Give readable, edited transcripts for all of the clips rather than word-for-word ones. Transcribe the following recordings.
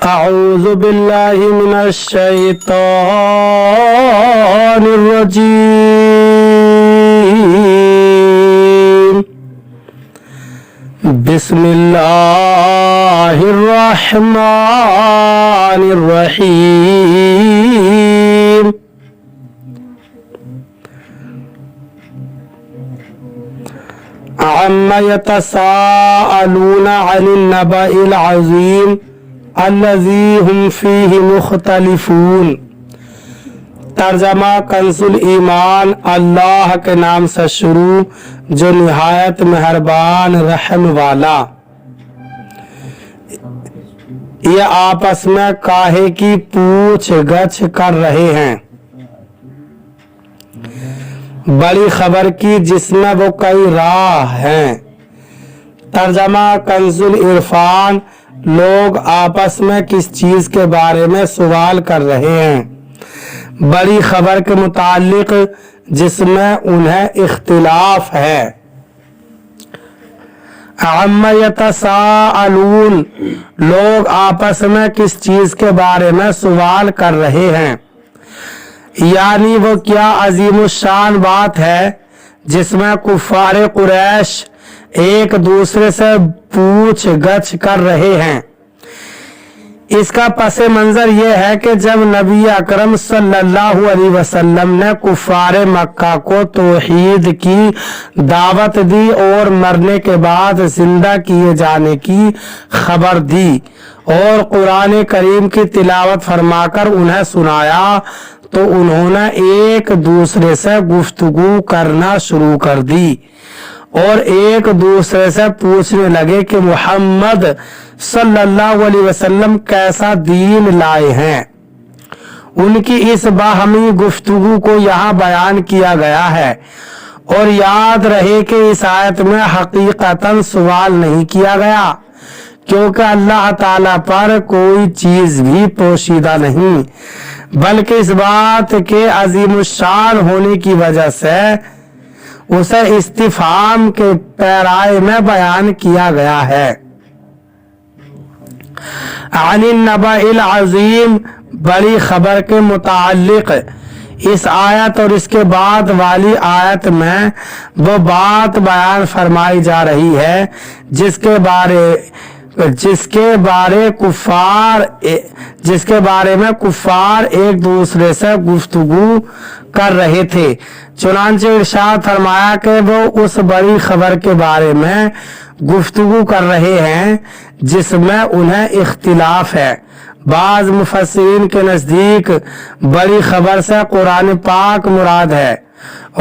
أعوذ بالله من الشيطان الرجيم. بسم الله الرحمن الرحيم. عما يتساءلون عن النبأ العظيم الذي هم فيه مختلفون. ترجمہ کنزُ ایمان اللہ کے نام سے شروع جو نہایت مہربان رحم والا. یہ آپس میں کاہے کی پوچھ گچھ کر رہے ہیں بڑی خبر کی جس میں وہ کئی راہ ہیں. ترجمہ کنزُ العرفان لوگ آپس میں کس چیز کے بارے میں سوال کر رہے ہیں بڑی خبر کے متعلق جس میں انہیں اختلاف ہے. عما یتساءلون لوگ آپس میں کس چیز کے بارے میں سوال کر رہے ہیں، یعنی وہ کیا عظیم الشان بات ہے جس میں کفار قریش ایک دوسرے سے پوچھ گچھ کر رہے ہیں. اس کا پس منظر یہ ہے کہ جب نبی اکرم صلی اللہ علیہ وسلم نے کفار مکہ کو توحید کی دعوت دی اور مرنے کے بعد زندہ کیے جانے کی خبر دی اور قرآن کریم کی تلاوت فرما کر انہیں سنایا تو انہوں نے ایک دوسرے سے گفتگو کرنا شروع کر دی اور ایک دوسرے سے پوچھنے لگے کہ محمد صلی اللہ علیہ وسلم کیسا دین لائے ہیں. ان کی اس باہمی گفتگو کو یہاں بیان کیا گیا ہے اور یاد رہے کہ اس آیت میں حقیقتاً سوال نہیں کیا گیا کیونکہ اللہ تعالیٰ پر کوئی چیز بھی پوشیدہ نہیں، بلکہ اس بات کے عظیم الشان ہونے کی وجہ سے اسے استفہام کے پیرائے میں بیان کیا گیا ہے. عن النبأ العظیم بڑی خبر کے متعلق اس آیت اور اس کے بعد والی آیت میں وہ بات بیان فرمائی جا رہی ہے جس کے بارے میں کفار ایک دوسرے سے گفتگو کر رہے تھے. چنانچہ ارشاد فرمایا کہ وہ اس بڑی خبر کے بارے میں گفتگو کر رہے ہیں جس میں انہیں اختلاف ہے. بعض مفسرین کے نزدیک بڑی خبر سے قرآن پاک مراد ہے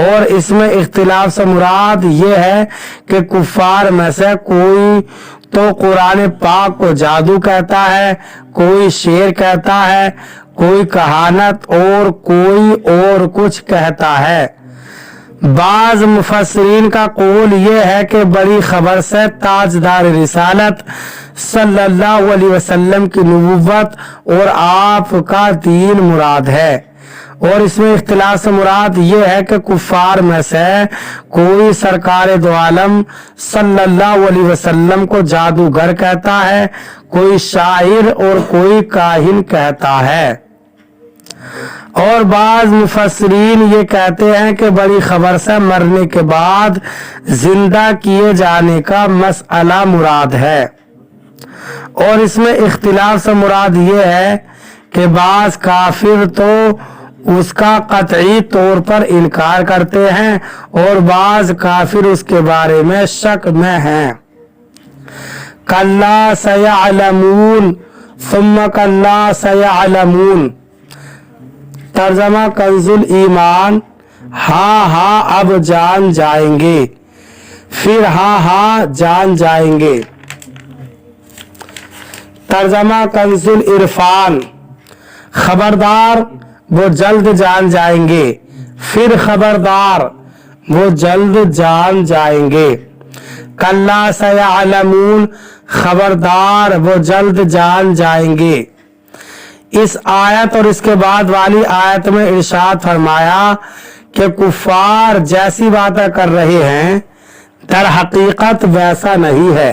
اور اس میں اختلاف سے مراد یہ ہے کہ کفار میں سے کوئی تو قرآن پاک کو جادو کہتا ہے، کوئی شعر کہتا ہے، کوئی کہانت اور کوئی اور کچھ کہتا ہے. بعض مفسرین کا قول یہ ہے کہ بڑی خبر سے تاجدار رسالت صلی اللہ علیہ وسلم کی نبوت اور آپ کا دین مراد ہے اور اس میں اختلاف سے مراد یہ ہے کہ کفار میں سے کوئی سرکار دو عالم صلی اللہ علیہ وسلم کو جادوگر کہتا ہے، کوئی شاعر اور کوئی کاہن کہتا ہے. اور بعض مفسرین یہ کہتے ہیں کہ بڑی خبر سے مرنے کے بعد زندہ کیے جانے کا مسئلہ مراد ہے اور اس میں اختلاف سے مراد یہ ہے کہ بعض کافر تو اس کا قطعی طور پر انکار کرتے ہیں اور بعض کافر اس کے بارے میں شک میں ہیں. کلا سیعلمون ثم کلا سیعلمون. ترجمہ کنزُ ایمان ہاں ہاں اب جان جائیں گے، پھر ہاں ہاں جان جائیں گے. ترجمہ کنزُ عرفان خبردار وہ جلد جان جائیں گے، پھر خبردار وہ جلد جان جائیں گے. کلا سیعلمون خبردار وہ جلد جان جائیں گے. اس آیت اور اس کے بعد والی آیت میں ارشاد فرمایا کہ کفار جیسی باتیں کر رہے ہیں در حقیقت ویسا نہیں ہے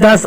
10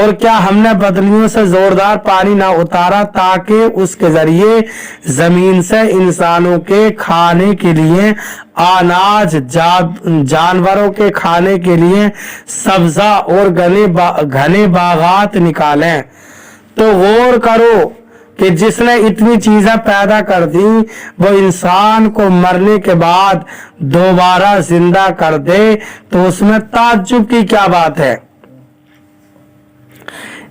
اور کیا ہم نے بدلیوں سے زوردار پانی نہ اتارا تاکہ اس کے ذریعے زمین سے انسانوں کے کھانے کے لیے اناج، جانوروں کے کھانے کے لیے سبزہ اور گھنے باغات نکالیں؟ تو غور کرو کہ جس نے اتنی چیزیں پیدا کر دی وہ انسان کو مرنے کے بعد دوبارہ زندہ کر دے تو اس میں تعجب کی کیا بات ہے؟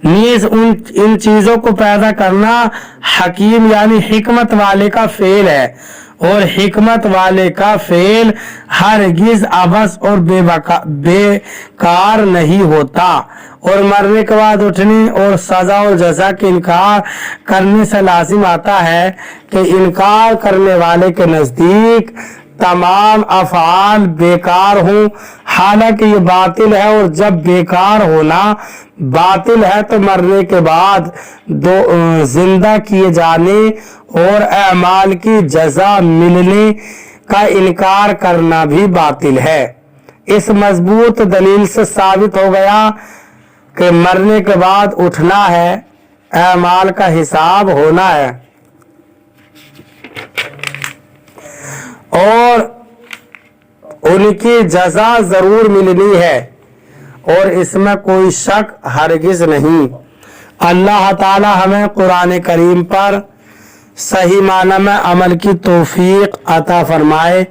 نیز ان چیزوں کو پیدا کرنا حکیم یعنی حکمت والے کا فعل ہے، اور حکمت والے کا فعل ہرگز عبث اور بیکار نہیں ہوتا، اور مرنے کے بعد اٹھنے اور سزا اور جزا کے انکار کرنے سے لازم آتا ہے کہ انکار کرنے والے کے نزدیک تمام افعال بیکار ہوں، حالانکہ یہ باطل ہے، اور جب بیکار ہونا باطل ہے تو مرنے کے بعد زندہ کیے جانے اور اعمال کی جزا ملنے کا انکار کرنا بھی باطل ہے۔ اس مضبوط دلیل سے ثابت ہو گیا کہ مرنے کے بعد اٹھنا ہے، اعمال کا حساب ہونا ہے، اور ان کی جزا ضرور ملنی ہے، اور اس میں کوئی شک ہرگز نہیں۔ اللہ تعالی ہمیں قرآن کریم پر صحیح معنی میں عمل کی توفیق عطا فرمائے۔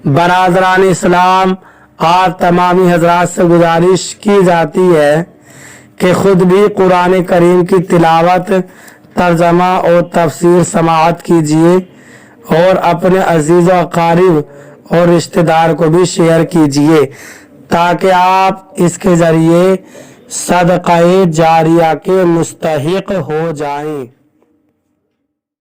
برادران اسلام، آپ تمامی حضرات سے گزارش کی جاتی ہے کہ خود بھی قرآن کریم کی تلاوت، ترجمہ اور تفسیر سماعت کیجیے، اور اپنے عزیز و اقارب اور رشتہ دار کو بھی شیئر کیجیے تاکہ آپ اس کے ذریعے صدقہ جاریہ کے مستحق ہو جائیں۔